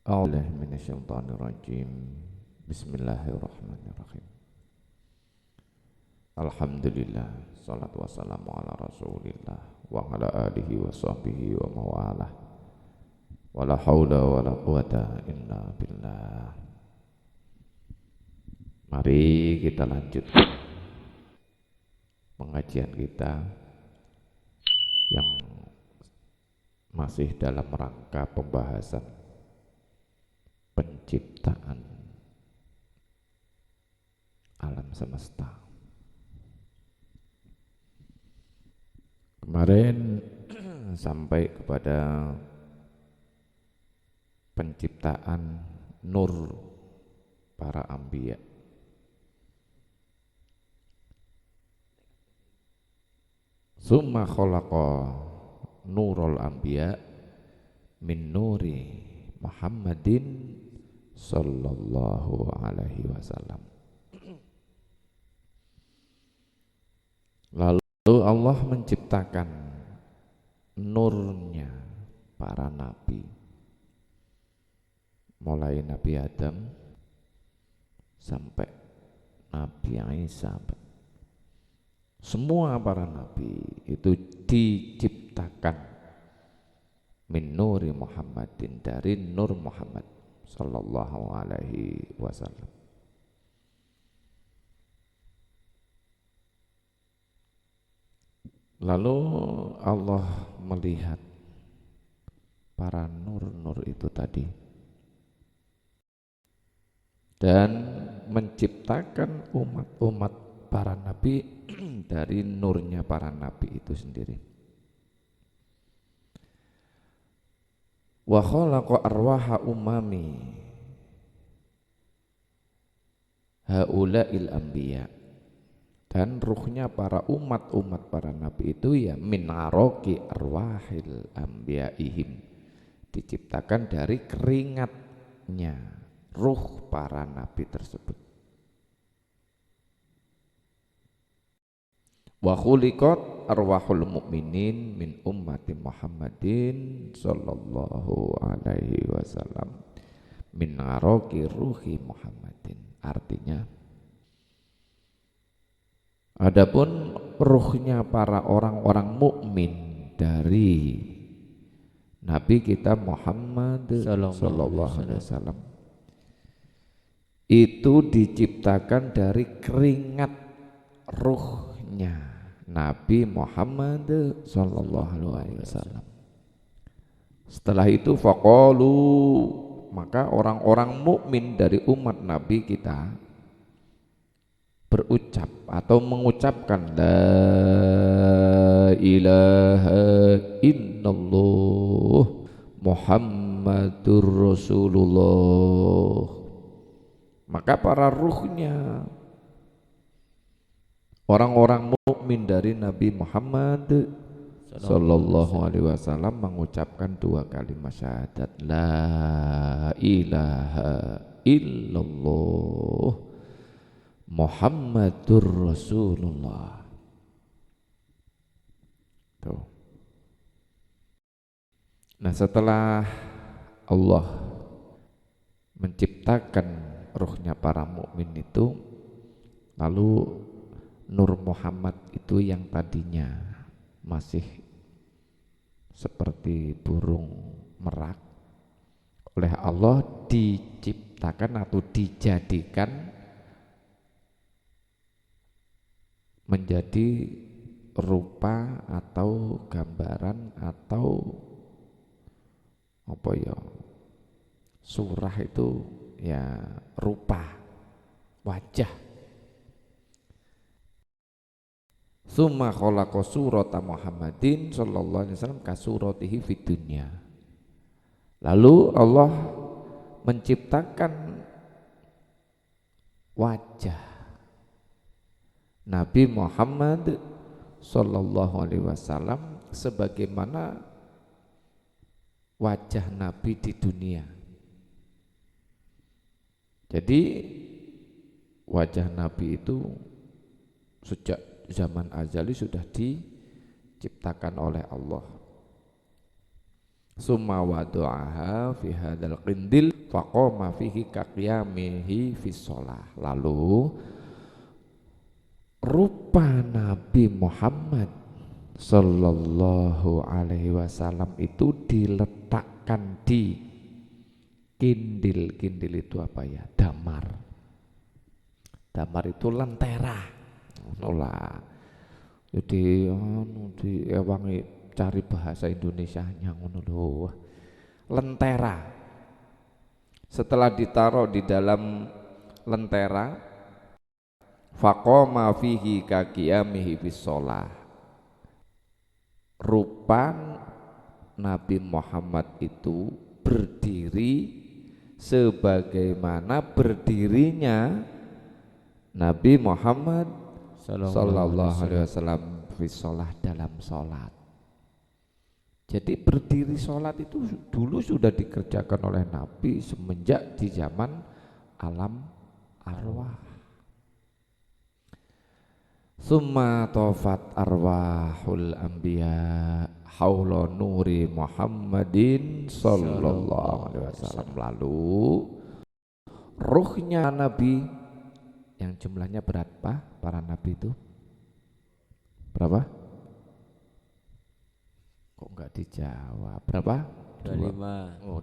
A'udzubillahi minasyaitonirrajim. Bismillahirrahmanirrahim. Alhamdulillah, salatu wassalamu ala rasulillah wa ala alihi wa sahbihi wa mawalah. Wala haula wala quwata illa billah. Mari kita lanjutkan pengajian kita yang masih dalam rangka pembahasan penciptaan alam semesta. Kemarin sampai kepada penciptaan nur para anbiya. Summa khalaqa nurul anbiya min nuri Muhammadin sallallahu alaihi wasallam. Lalu Allah menciptakan nurnya para nabi, mulai Nabi Adam sampai Nabi Isa. Semua para nabi itu diciptakan min nuri Muhammadin, dari nur Muhammad sallallahu alaihi wasallam. Lalu Allah melihat para nur-nur itu tadi dan menciptakan umat-umat para nabi dari nurnya para nabi itu sendiri. Wa khalaqa arwaha umami haula'il anbiya, dan ruhnya para umat-umat para nabi itu ya min aroki arwahil anbiyaihim, diciptakan dari keringatnya ruh para nabi tersebut. Wa khuliqat arwahul mu'minin min ummati Muhammadin sallallahu alaihi wasallam min aroki ruhi Muhammadin. Artinya, adapun ruhnya para orang-orang mukmin dari Nabi kita Muhammad sallallahu alaihi wasallam itu diciptakan dari keringat ruhnya Nabi Muhammad sallallahu alaihi wasallam. Setelah itu faqalu, maka orang-orang mukmin dari umat Nabi kita berucap atau mengucapkan la ilaha illallah Muhammadur Rasulullah. Maka para ruhnya orang-orang mukmin dari Nabi Muhammad sallallahu alaihi wasallam mengucapkan dua kalimat syahadat la ilaha illallah Muhammadur Rasulullah. Tuh. Nah, setelah Allah menciptakan ruhnya para mukmin itu, lalu nur Muhammad itu yang tadinya masih seperti burung merak, oleh Allah diciptakan atau dijadikan menjadi rupa atau gambaran atau apa ya, surah itu ya rupa wajah. Summa khalaqa surata Muhammadin sallallahu alaihi wasallam ka suratihi fid dunya. Lalu Allah menciptakan wajah Nabi Muhammad sallallahu alaihi wasallam sebagaimana wajah Nabi di dunia. Jadi wajah Nabi itu sejak zaman azali sudah diciptakan oleh Allah. summa wadu'aha fi hadzal qindil faqama fihi kaqiyamihi fi shalah. Lalu rupa Nabi Muhammad sallallahu alaihi wasallam itu diletakkan di kindil. Kindil itu apa ya? Damar. Damar itu lentera. Nolah. Jadi diewangi cari bahasa Indonesianya ngono lho. Lentera. Setelah ditaruh di dalam lentera, faqama fihi kaqiyamihi bis shalah. Rupa Nabi Muhammad itu berdiri sebagaimana berdirinya Nabi Muhammad sallallahu alaihi wasallam fi shalah, dalam salat. Jadi berdiri salat itu dulu sudah dikerjakan oleh Nabi semenjak di zaman alam arwah. Summa tofat arwahul anbiya haula nuri Muhammadin sallallahu alaihi wasallam. Lalu ruhnya Nabi yang jumlahnya berapa para nabi itu? Berapa? Kok enggak dijawab? Berapa? 25. Oh,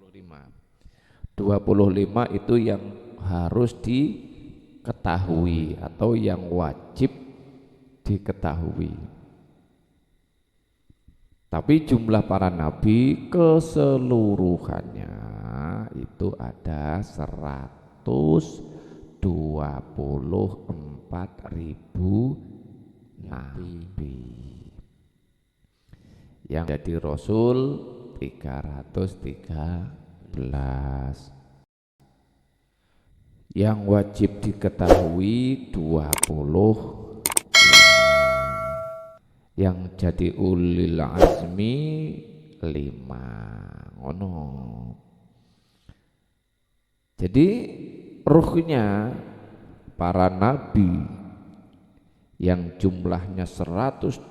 25. 25 itu yang harus diketahui atau yang wajib diketahui. Tapi jumlah para nabi keseluruhannya itu ada 124.000 nabi. Yang jadi rasul 313. Yang wajib diketahui 25. Yang jadi ulil azmi 5. Ngono. Jadi ruhnya para nabi yang jumlahnya 124.000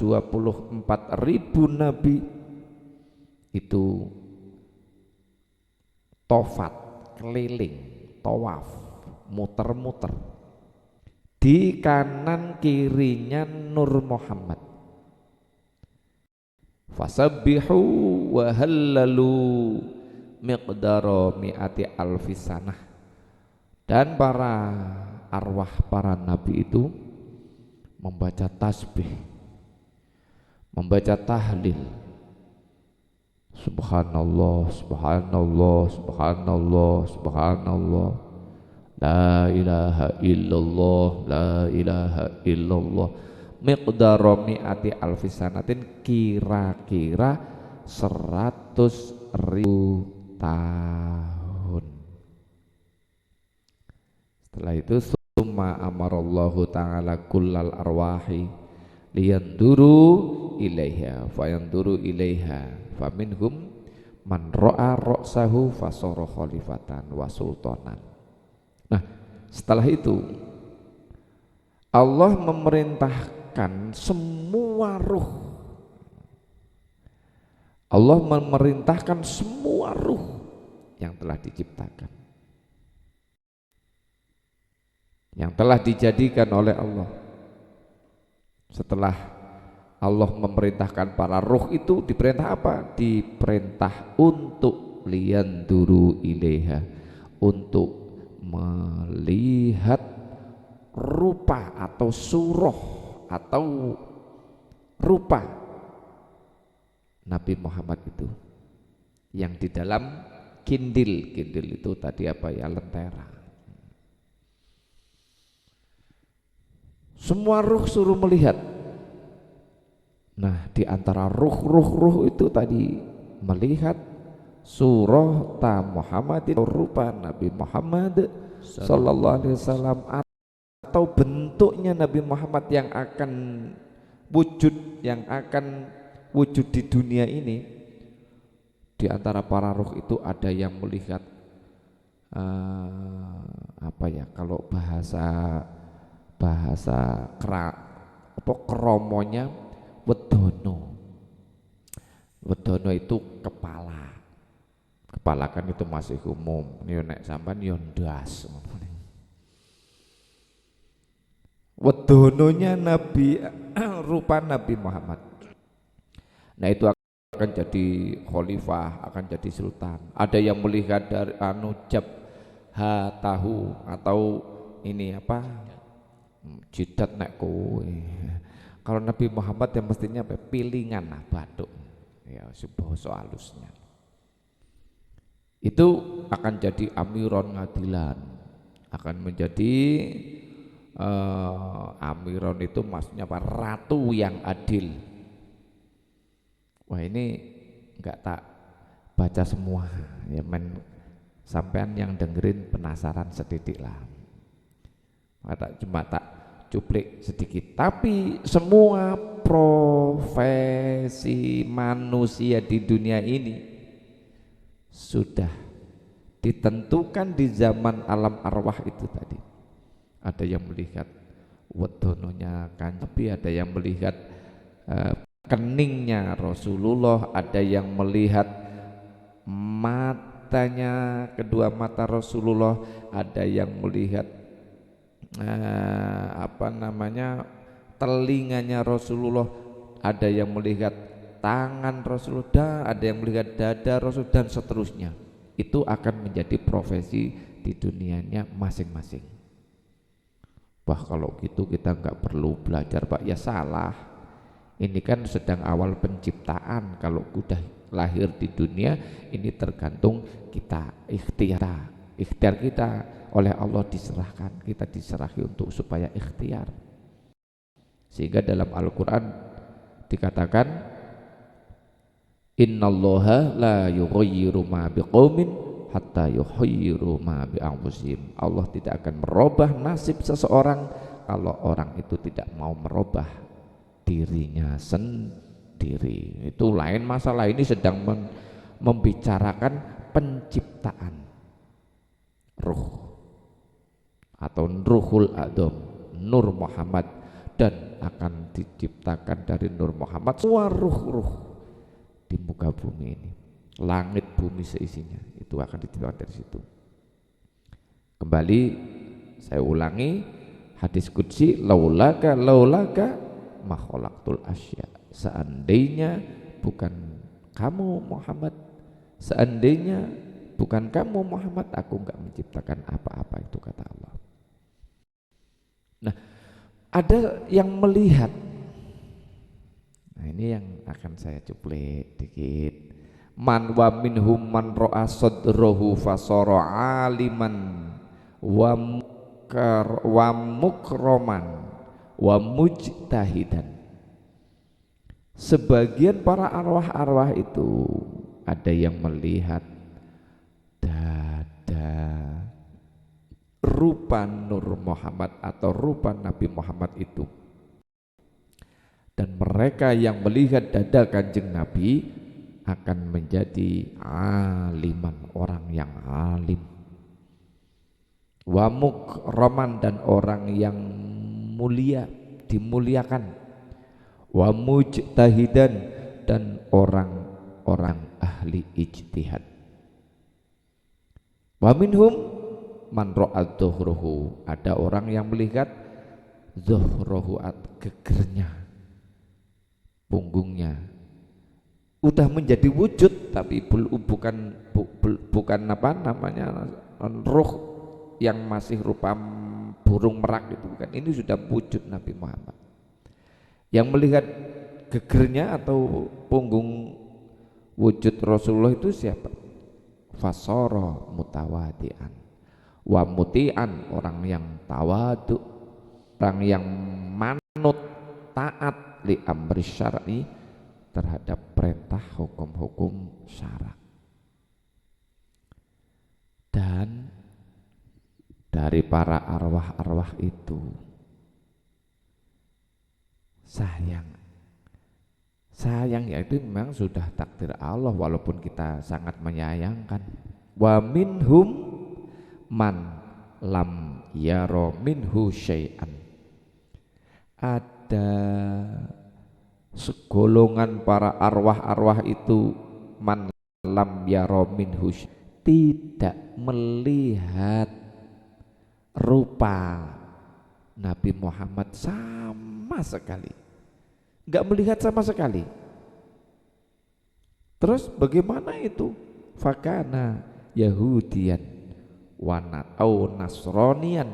nabi itu tofat, keliling, tawaf, muter-muter di kanan kirinya Nur Muhammad. Fasabbihu wa hallalu miqdara mi'ati alfi sanah. Dan para arwah para nabi itu membaca tasbih, membaca tahlil, subhanallah, subhanallah, subhanallah, subhanallah, la ilaha illallah, la ilaha illallah, miqdara mi'ati alfi sanatin, kira-kira 100.000 tahun. Setelah itu summa amarallahu ta'ala kullal arwahi liyanduru ilaiha fayanduru ilaiha faminhum man ra'a ra'sahu fasara khalifatan wa sultanan. Nah, setelah itu Allah memerintahkan semua ruh, Allah memerintahkan semua ruh yang telah diciptakan, yang telah dijadikan oleh Allah. Setelah Allah memerintahkan para ruh itu, diperintah apa? Diperintah untuk liyanduru ilaiha, untuk melihat rupa atau surah atau rupa Nabi Muhammad itu yang di dalam kindil. Kindil itu tadi apa ya? Lentera. Semua ruh suruh melihat. Nah, di antara ruh itu tadi melihat surah ta Muhammadin, rupa Nabi Muhammad sallallahu alaihi wasallam, atau bentuknya Nabi Muhammad yang akan wujud di dunia ini. Di antara para ruh itu ada yang melihat apa ya, kalau bahasa kromonya wedono. Wedono itu kepala. Kepala kan itu masih umum. Yo nek sampean yo ndas. Wedononya Nabi rupa Nabi Muhammad. Nah itu akan jadi khalifah, akan jadi sultan. Ada yang melihat dari tahu atau ini apa? Jidat nek kowe. Kalau Nabi Muhammad yang mestinya apa? Pilingan lah batuk. Ya sebuah halusnya. Itu akan jadi amiron ngadilan, akan menjadi amiron itu maksudnya apa? Ratu yang adil. Wah ini enggak tak baca semua ya sampean yang dengerin penasaran sedikit lah. Cuma tak cuplik sedikit, tapi semua profesi manusia di dunia ini sudah ditentukan di zaman alam arwah itu tadi. Ada yang melihat wedononya kan, tapi ada yang melihat keningnya Rasulullah, ada yang melihat matanya, kedua mata Rasulullah, ada yang melihat telinganya Rasulullah, ada yang melihat tangan Rasulullah, ada yang melihat dada Rasul dan seterusnya. Itu akan menjadi profesi di dunianya masing-masing. Wah kalau gitu kita nggak perlu belajar Pak, ya salah. Ini kan sedang awal penciptaan. Kalau udah lahir di dunia ini tergantung kita ikhtiar kita oleh Allah diserahkan, kita diserahi untuk supaya ikhtiar. Sehingga dalam Al-Quran dikatakan innallaha la yughayyiru ma biqaumin hatta yughayyiru ma bi anfusihim. Allah tidak akan merubah nasib seseorang kalau orang itu tidak mau merubah dirinya sendiri. Itu lain masalah, ini sedang membicarakan penciptaan ruh atau Ruhul Adom, Nur Muhammad, dan akan diciptakan dari Nur Muhammad semua ruh-ruh di muka bumi ini, langit bumi seisinya itu akan diciptakan dari situ. Kembali saya ulangi hadis qudsi, laulaka ma khalaqtul asya. Seandainya bukan kamu Muhammad, seandainya bukan kamu Muhammad, aku enggak menciptakan apa-apa, itu kata Allah. Nah, ada yang melihat. Nah, ini yang akan saya cuplik dikit. Man wa minhum man ra'a sadrahu fasara aliman wa mukroman wa mujtahidan. Sebagian para arwah-arwah itu ada yang melihat rupa Nur Muhammad atau rupa Nabi Muhammad itu, dan mereka yang melihat dada kanjeng Nabi akan menjadi aliman, orang yang alim, wa mukroman, dan orang yang mulia, dimuliakan, wa mujtahidan, dan orang-orang ahli ijtihad. Wa minhum man ra'ad dhuhruhu, ada orang yang melihat zuhruhu, gegernya, punggungnya udah menjadi wujud, tapi bukan apa namanya ruh yang masih rupa burung merak itu bukan, ini sudah wujud Nabi Muhammad. Yang melihat gegernya atau punggung wujud Rasulullah itu siapa? Fasara mutawadian wa mutian, orang yang tawadu, orang yang manut taat li amri syar'i, terhadap perintah hukum-hukum syara. Dan dari para arwah-arwah itu sayang ya, itu memang sudah takdir Allah walaupun kita sangat menyayangkan. Wa minhum man lam yaro minhu syai'an, ada segolongan para arwah-arwah itu man lam yara minhu tidak melihat rupa Nabi Muhammad sama sekali, nggak melihat sama sekali. Terus bagaimana itu? Fakana Yahudian wanat au Nasronian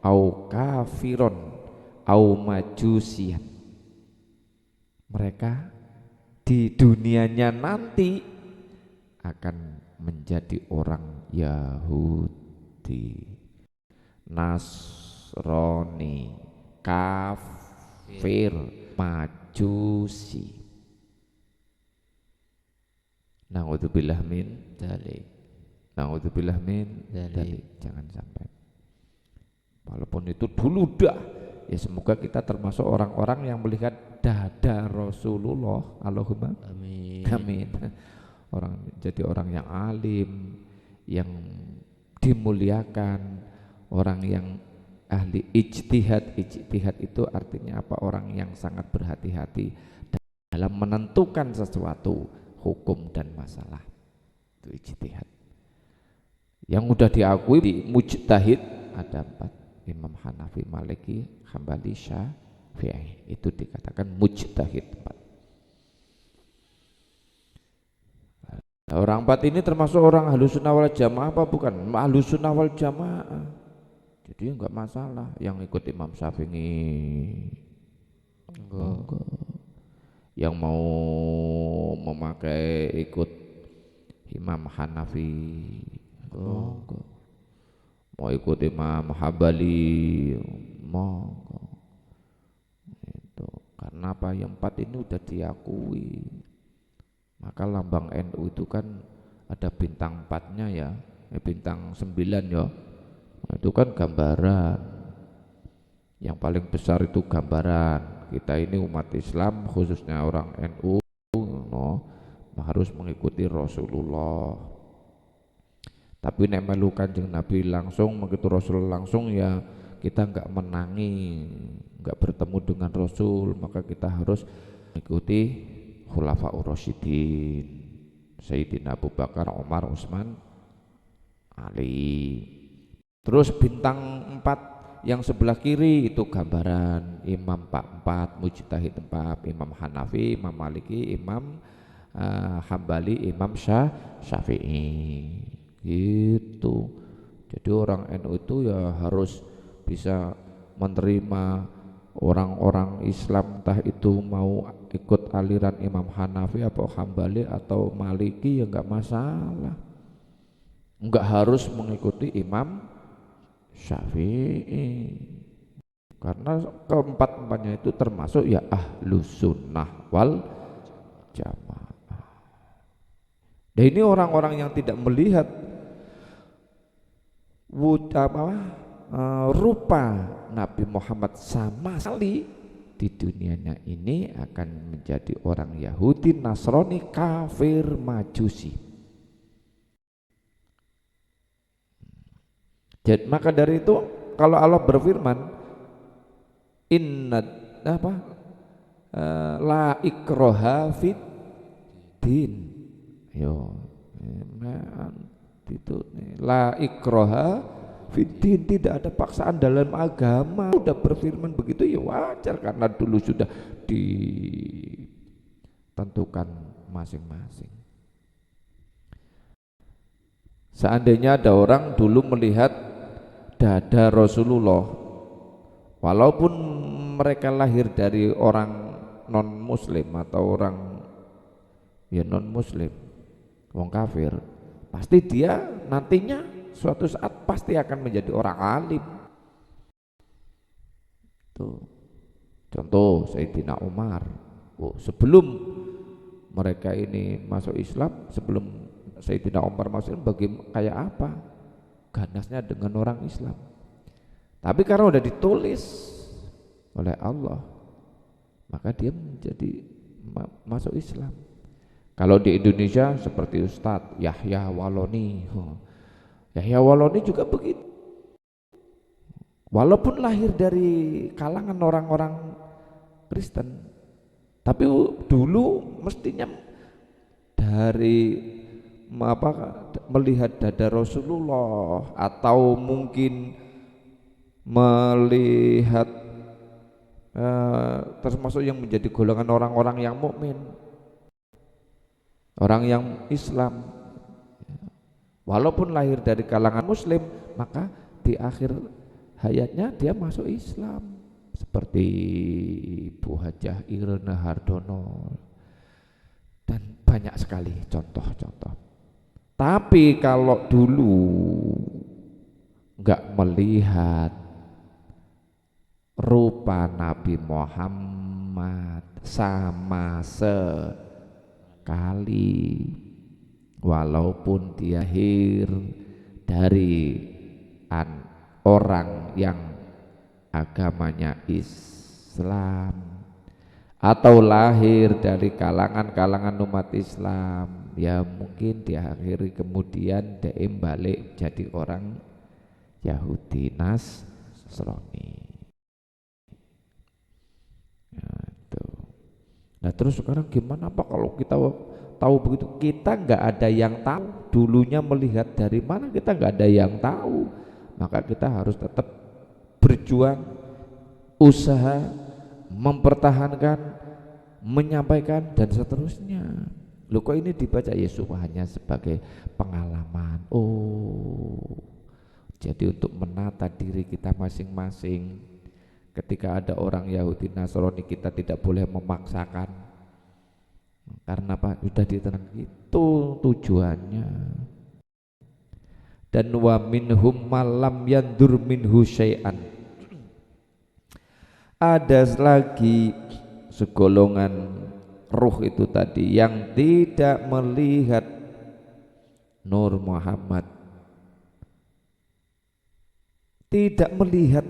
au kafiron au majusian. Mereka di dunianya nanti akan menjadi orang Yahudi, Nasrani, kafir, majusi. Na'udzubillah min dzalik. Na'udzubillah min dzalik. Jangan sampai. Walaupun itu dulu dah, ya semoga kita termasuk orang-orang yang melihat dada Rasulullah. Allahumma amin. Amin. Jadi orang yang alim, yang dimuliakan, orang yang ahli ijtihad. Ijtihad itu artinya apa? Orang yang sangat berhati-hati dalam menentukan sesuatu, hukum dan masalah. Itu ijtihad. Yang udah diakui di mujtahid ada 4. Imam Hanafi, Maliki, Hambali, Syafi'i. Itu dikatakan mujtahid 4. Orang 4 ini termasuk orang Ahlus Sunnah wal Jamaah apa bukan? Ahlus Sunnah wal Jamaah. Jadi enggak masalah yang ikut Imam Syafi'i. Enggak. Yang mau memakai ikut Imam Hanafi. Enggak. Mau ikut Imam Hambali, monggo. Itu karena apa? Yang 4 ini udah diakui. Maka lambang NU itu kan ada bintang 4-nya ya, bintang 9 ya. Itu kan gambaran. Yang paling besar itu gambaran. Kita ini umat Islam khususnya orang NU harus mengikuti Rasulullah. Tapi nek melu Kanjeng Nabi langsung, begitu Rasul langsung ya kita enggak menangi, enggak bertemu dengan Rasul, maka kita harus mengikuti Khulafaur Rasyidin, Sayyidina Abu Bakar, Umar, Utsman, Ali. Terus bintang 4 yang sebelah kiri itu gambaran Imam 4, Mujtahid 4, Imam Hanafi, Imam Maliki, Imam Hambali, Imam Syafi'i. Gitu. Jadi orang NU itu ya harus bisa menerima orang-orang Islam, entah itu mau ikut aliran Imam Hanafi atau Hambali atau Maliki ya enggak masalah. Enggak harus mengikuti Imam Syafi'i. Karena keempat-empatnya itu termasuk ya Ahlus Sunnah wal Jamaah. Dan ini orang-orang yang tidak melihat rupa Nabi Muhammad sama sekali di dunianya ini akan menjadi orang Yahudi, Nasrani, kafir, majusi. Jadi maka dari itu kalau Allah berfirman inna la ikraha fid din. Yo, itu la ikraha fiddin, tidak ada paksaan dalam agama. Udah berfirman begitu ya wajar karena dulu sudah ditentukan masing-masing. Seandainya ada orang dulu melihat dada Rasulullah, walaupun mereka lahir dari orang non muslim atau orang ya non muslim, wong kafir, pasti dia nantinya suatu saat pasti akan menjadi orang alim. Tuh. Contoh Sayyidina Umar. Sebelum mereka ini masuk Islam, sebelum Sayyidina Umar masuk Islam, kayak apa? Ganasnya dengan orang Islam. Tapi karena udah ditulis oleh Allah, maka dia menjadi masuk Islam. Kalau di Indonesia seperti Ustadz Yahya Waloni. Yahya Waloni juga begitu. Walaupun lahir dari kalangan orang-orang Kristen, Tapi dulu mestinya dari melihat dada Rasulullah atau mungkin melihat termasuk yang menjadi golongan orang-orang yang mukmin, orang yang Islam, walaupun lahir dari kalangan muslim, maka di akhir hayatnya dia masuk Islam, seperti Bu Hajah Irena Hardono dan banyak sekali contoh-contoh. Tapi kalau dulu enggak melihat rupa Nabi Muhammad sama sekali, walaupun dia lahir dari orang yang agamanya Islam atau lahir dari kalangan umat Islam, ya mungkin diakhiri kemudian dia balik jadi orang Yahudi Nasrani. Nah terus sekarang gimana Pak kalau kita tahu begitu? Kita nggak ada yang tahu, dulunya melihat dari mana kita nggak ada yang tahu, maka kita harus tetap berjuang, usaha, mempertahankan, menyampaikan dan seterusnya. Loh kok ini dibaca Yesus hanya sebagai pengalaman. Oh, jadi untuk menata diri kita masing-masing. Ketika ada orang Yahudi Nasrani, kita tidak boleh memaksakan, karena apa? Sudah ditenang, itu tujuannya. Dan wa minhum malam yandur minhu syai'an, ada lagi segolongan ruh itu tadi yang tidak melihat Nur Muhammad, tidak melihat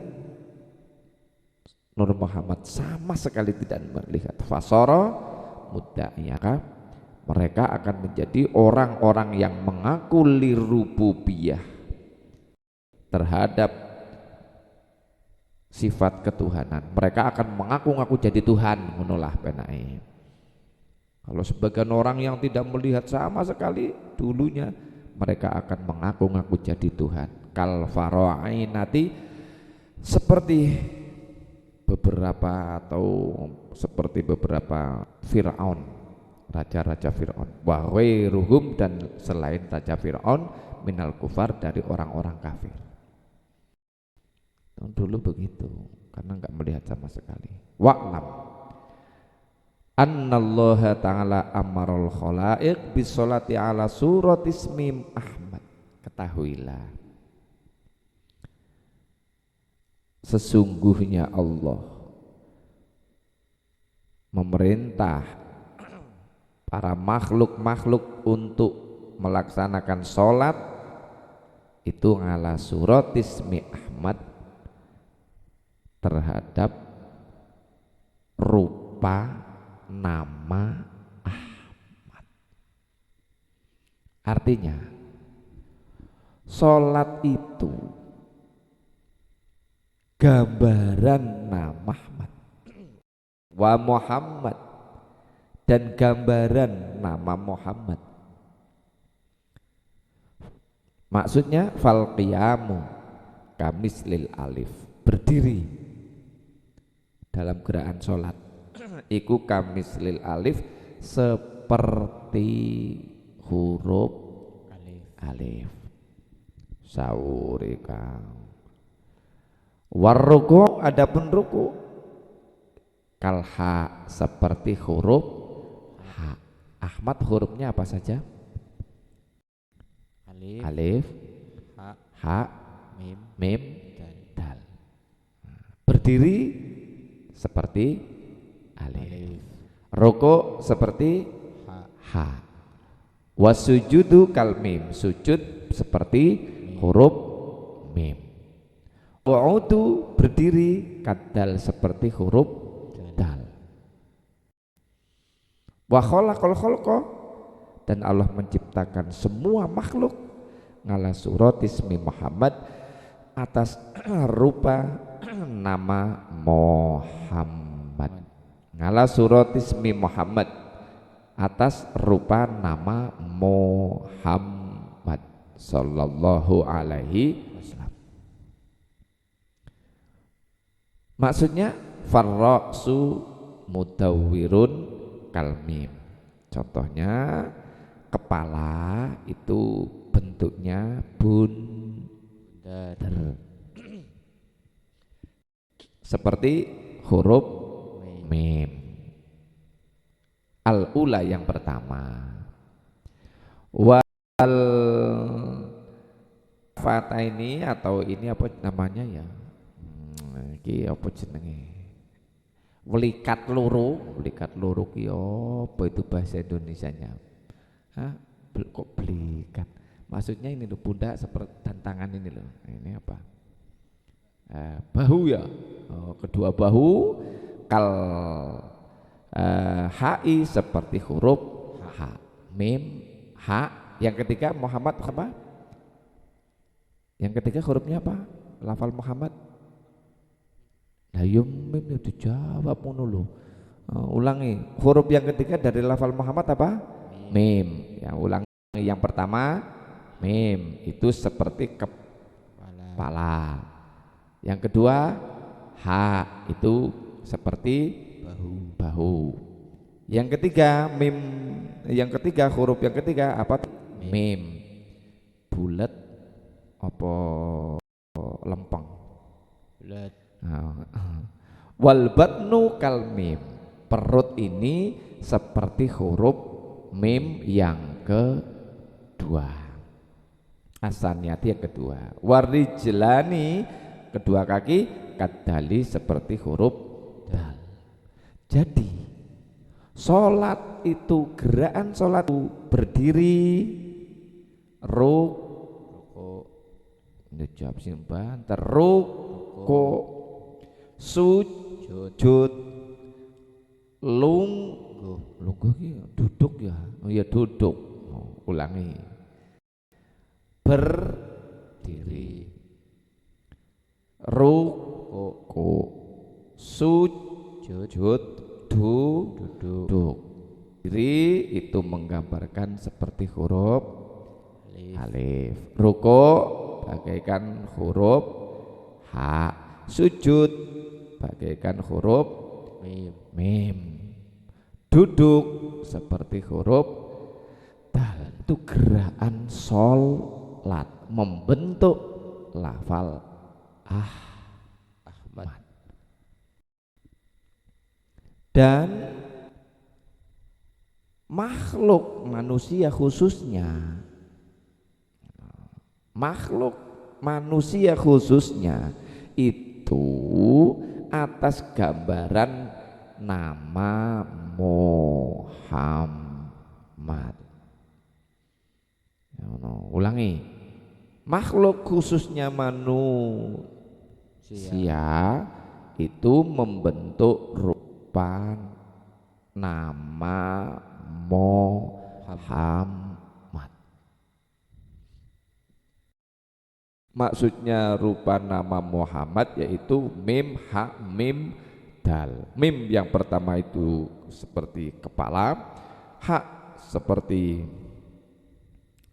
Nur Muhammad, sama sekali tidak melihat. Fasara mudda'iyah, mereka akan menjadi orang-orang yang mengaku lirububiyah terhadap sifat ketuhanan. Mereka akan mengaku-ngaku jadi Tuhan, menulah penai. Kalau sebagian orang yang tidak melihat sama sekali dulunya, mereka akan mengaku-ngaku jadi Tuhan. Kal farainati, seperti beberapa Fir'aun, raja-raja Fir'aun, wa ghairuhum, dan selain raja Fir'aun, minal kufar, dari orang-orang kafir. Dulu begitu, karena enggak melihat sama sekali. Wa'lam annallaha ta'ala amarul khalaiq bisolati ala surat ismi Ahmad. Ketahuilah, sesungguhnya Allah memerintah para makhluk-makhluk untuk melaksanakan sholat itu ala surat ismi Ahmad, terhadap rupa nama Ahmad. Artinya sholat itu gambaran nama Ahmad, wa Muhammad, dan gambaran nama Muhammad. Maksudnya fal qiyamu kamislil alif, berdiri dalam gerakan sholat iku kamislil alif, seperti huruf alif. Sawurika warruku, adapun ruku kalha, seperti huruf ha. Ahmad hurufnya apa saja? Alif, ha, mim, dal. Berdiri seperti alif. Ruku seperti ha. Wasujudu kal mim, sujud seperti huruf mim. Qu'udu, berdiri, kadal, seperti huruf dal. Wa khalaqal khalqa, dan Allah menciptakan semua makhluk ngala surat ismi Muhammad, atas rupa nama Muhammad. Ala suratismi Muhammad, atas rupa nama Muhammad sallallahu alaihi wasallam. Maksudnya farra'su mudawwirun kalmim. Contohnya kepala itu bentuknya bundar. Seperti huruf mim. Al-ula yang pertama. Wal fata ini atau ini apa namanya ya? Iki apa jenenge? Welikat loro ki apa itu bahasa Indonesianya? Hah? Kok belikat? Maksudnya ini loh, pundak seperti dan tangan ini loh. Ini apa? Bahu ya. Kedua bahu kal HI seperti huruf H, mim, H. Yang ketiga Muhammad apa? Yang ketiga hurufnya apa? Lafal Muhammad. Nah, mim ya dijawab ngono lho. Ulangi. Huruf yang ketiga dari lafal Muhammad apa? Mim. Ya, ulangi. Yang pertama mim, itu seperti kepala. Yang kedua H, itu seperti bahu. Yang ketiga mim, yang ketiga huruf yang ketiga apa? Mim. Bulat apa lempeng? Bulat. Wal batnu kal mim. Perut ini seperti huruf mim yang kedua. Asaniyati yang kedua. Warijlani, kedua kaki kadali seperti huruf dal. Jadi sholat itu, gerakan sholat itu berdiri, ruku, jawab simpan, ruku, sujud, lungguh duduk ya, oh ya duduk, ulangi, berdiri, ruku, sujud, duduk. Diri itu menggambarkan seperti huruf alif. Ruku bagaikan huruf H. Sujud bagaikan huruf mim. Duduk seperti huruf dal. Itu gerakan sholat membentuk lafal Ahmad. Dan makhluk manusia khususnya, itu atas gambaran nama Muhammad. Ulangi. Makhluk khususnya manusia itu membentuk rupa nama Muhammad. Maksudnya rupa nama Muhammad yaitu mim, ha, mim, dal. Mim yang pertama itu seperti kepala, ha seperti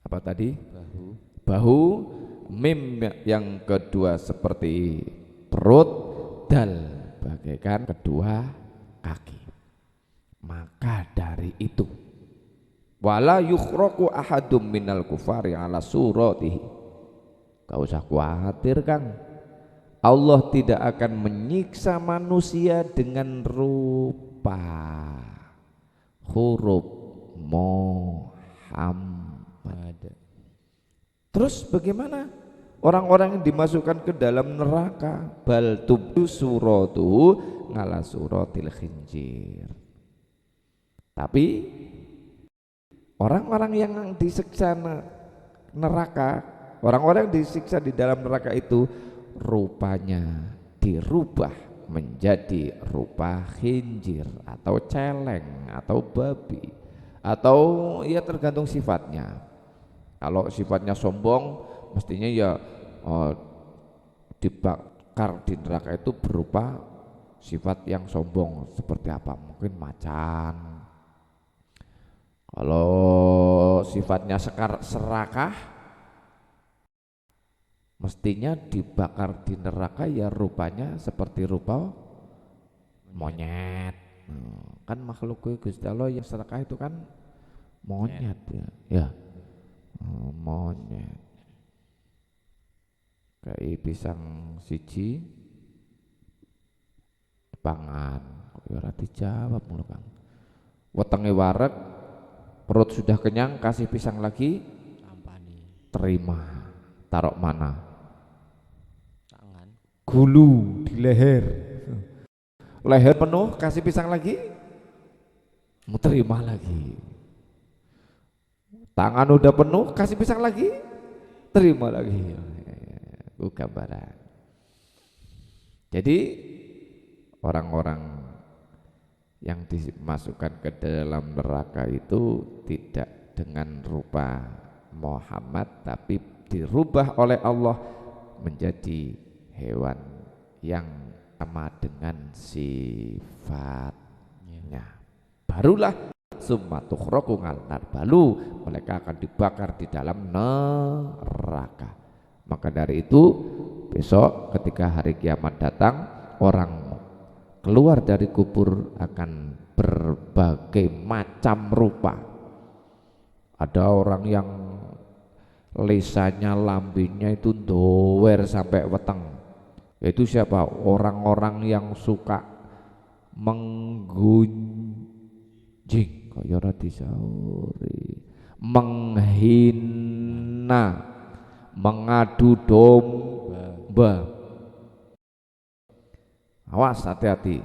apa tadi? Bahu. Mim yang kedua seperti perut, dal bagaikan kedua kaki. Maka dari itu wala yukhraqu ahadum minal kufari ala suratihi. Gak usah khawatir Kang, Allah tidak akan menyiksa manusia dengan rupa huruf Muhammad. Terus bagaimana orang-orang yang dimasukkan ke dalam neraka? Bal tubdu suratu ngala suratil khinjir. Tapi orang-orang yang disiksa neraka, orang-orang yang disiksa di dalam neraka itu rupanya dirubah menjadi rupa khinjir atau celeng atau babi, atau ya tergantung sifatnya. Kalau sifatnya sombong mestinya ya dibakar di neraka itu berupa Sifat yang sombong seperti apa? Mungkin macan. Kalau sifatnya serakah, mestinya dibakar di neraka ya rupanya seperti rupa monyet. Kan makhluk Gusti Allah yang serakah itu kan monyet ya. Ya. Monyet. Kayak pisang siji pangan kok ora dijawab mulu Kang. Wetenge wareg, perut sudah kenyang, kasih pisang lagi, terima. Taruh mana? Tangan. Gulu di leher. Leher penuh, kasih pisang lagi, mau terima lagi. Tangan udah penuh, kasih pisang lagi, terima lagi. Itu gambaran. Jadi orang-orang yang dimasukkan ke dalam neraka itu tidak dengan rupa Muhammad, tapi dirubah oleh Allah menjadi hewan yang sama dengan sifatnya. Barulah summa tukhraku ngalnar, baru mereka akan dibakar di dalam neraka. Maka dari itu besok ketika hari kiamat datang, orang keluar dari kubur akan berbagai macam rupa. Ada orang yang lisanya lambinya itu dower sampai weteng. Yaitu siapa? Orang-orang yang suka menggunjing, kaya ora disauri, menghina, mengadu domba. Awas, hati-hati.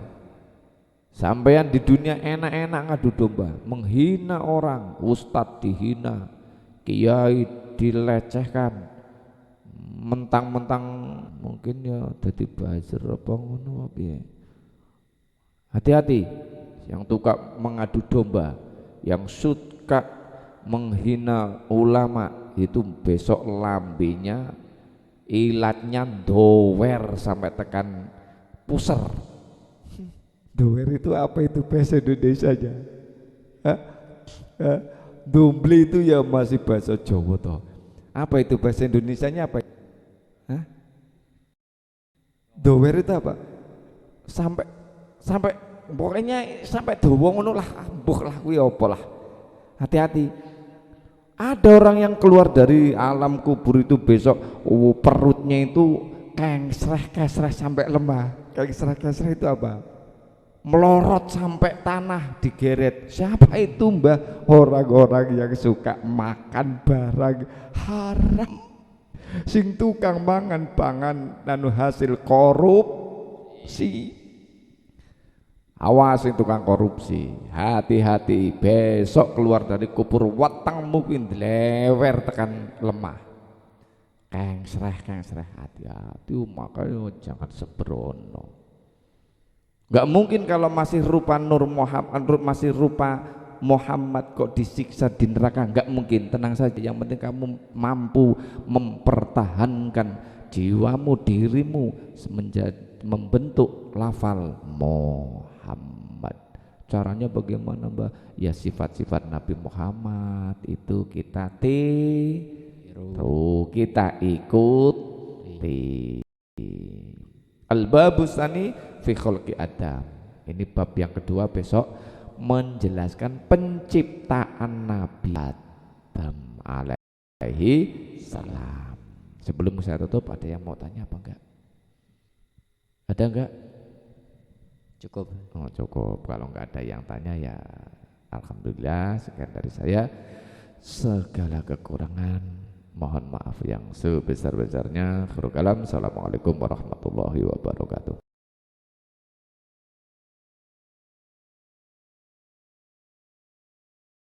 Sampean di dunia enak-enak ngadu domba, menghina orang, ustadz dihina, kiai dilecehkan, mentang-mentang mungkin ya jadi buzzer apa ngono piye. Hati-hati yang suka mengadu domba, yang suka menghina ulama, itu besok lambenya ilatnya dower sampai tekan puser. Dower itu apa itu bahasa Indonesianya? Dombli itu ya masih bahasa Jawa toh. Apa itu bahasa Indonesianya apa? Dower itu apa? Sampai pokoknya sampai dawa ngono lah, ambuh lah kuwi apa lah. Hati-hati. Ada orang yang keluar dari alam kubur itu besok perutnya itu kengsreh sampai lemah. Kengsreh itu apa? Melorot sampai tanah digeret. Siapa itu Mbah? Orang-orang yang suka makan barang haram, sing tukang mangan pangan nanu hasil korupsi. Awas sing tukang korupsi, hati-hati besok keluar dari kubur weteng mungkin dilewer tekan lemah. Kengsreh, hati-hati, makanya jangan sembrono. Gak mungkin kalau masih rupa Nur Muhammad, masih rupa Muhammad kok disiksa di neraka. Gak mungkin, tenang saja. Yang penting kamu mampu mempertahankan jiwamu, dirimu membentuk lafal Muhammad. Caranya bagaimana Mbak? Ya sifat-sifat Nabi Muhammad itu kita tiru, kita ikuti. Al-babus tsani fi khalqi Adam. Ini bab yang kedua besok menjelaskan penciptaan Nabi Adam alaihi salam. Sebelum saya tutup, ada yang mau tanya apa enggak? Ada enggak? Cukup. Oh, cukup. Kalau enggak ada yang tanya ya alhamdulillah. Sekian dari saya. Segala kekurangan mohon maaf yang sebesar-besarnya. Assalamualaikum warahmatullahi wabarakatuh.